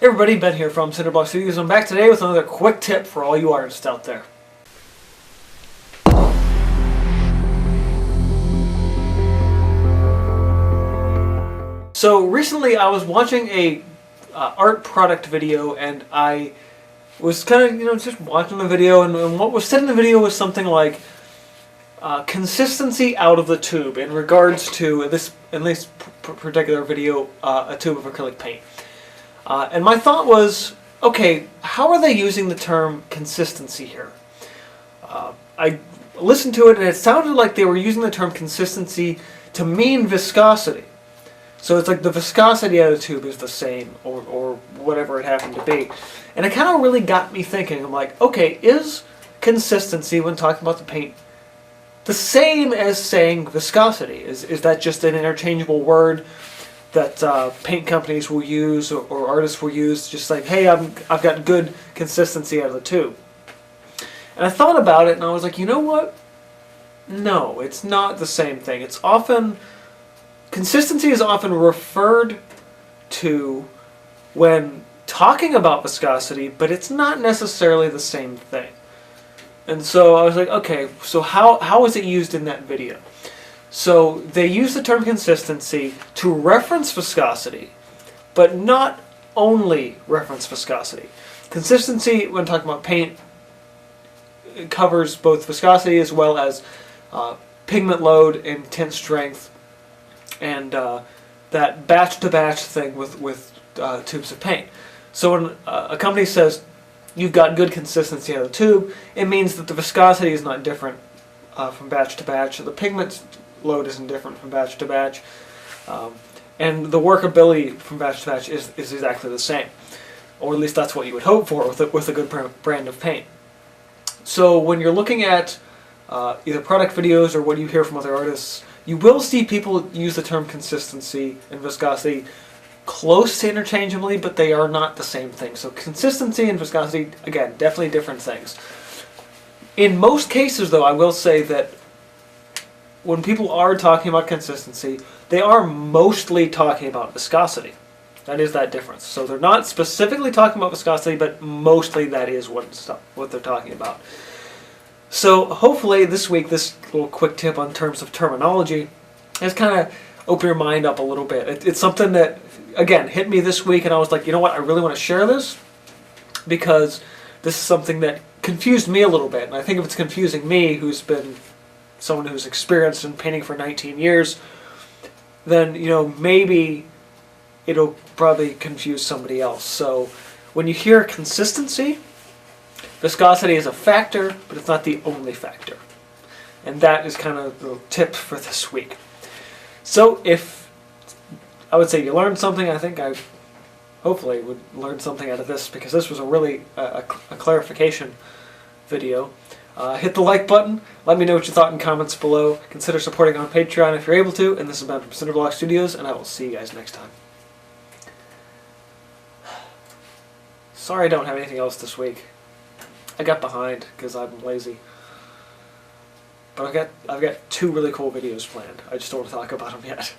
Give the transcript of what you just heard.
Hey everybody, Ben here from Timbra Studios. I'm back today with another quick tip for all you artists out there. So recently I was watching a art product video, and I was kind of just watching the video, and what was said in the video was something like consistency out of the tube in regards to this, in this particular video, a tube of acrylic paint. And my thought was, okay, how are they using the term consistency here? I listened to it and it sounded like they were using the term consistency to mean viscosity. So it's like the viscosity of the tube is the same, or whatever it happened to be. And it kind of really got me thinking. I'm like, okay, is consistency when talking about the paint the same as saying viscosity? Is that just an interchangeable word that paint companies will use or artists will use, just like, hey, I've got good consistency out of the tube? And I thought about it and I was like, you know what? No, it's not the same thing. It's often, consistency is often referred to when talking about viscosity, but it's not necessarily the same thing. And so I was like, okay, so how is it used in that video? So they use the term consistency to reference viscosity, but not only reference viscosity. Consistency, when talking about paint, it covers both viscosity as well as pigment load and tint strength, and that batch-to-batch thing with tubes of paint. So when a company says you've got good consistency out of the tube, it means that the viscosity is not different from batch to batch. The pigment load isn't different from batch to batch, and the workability from batch to batch is exactly the same, or at least that's what you would hope for with a good brand of paint. So when you're looking at either product videos or what you hear from other artists, you will see people use the term consistency and viscosity close to interchangeably, but they are not the same thing. So consistency and viscosity, again, definitely different things. In most cases, though, I will say that when people are talking about consistency, they are mostly talking about viscosity. That is that difference. So they're not specifically talking about viscosity, but mostly that is what they're talking about. So hopefully this week, this little quick tip on terms of terminology has kind of opened your mind up a little bit. It's something that, again, hit me this week, and I was like, you know what, I really want to share this, because this is something that confused me a little bit. And I think if it's confusing me, who's been someone who's experienced in painting for 19 years, then, maybe it'll probably confuse somebody else. So when you hear consistency, viscosity is a factor, but it's not the only factor. And that is kind of the tip for this week. So if I would say you learned something, I think I hopefully would learn something out of this, because this was a really a clarification video. Hit the like button. Let me know what you thought in comments below. Consider supporting on Patreon if you're able to. And this has been from Cinder Studios, and I will see you guys next time. Sorry I don't have anything else this week. I got behind because I'm lazy. But I've got 2 really cool videos planned. I just don't want to talk about them yet.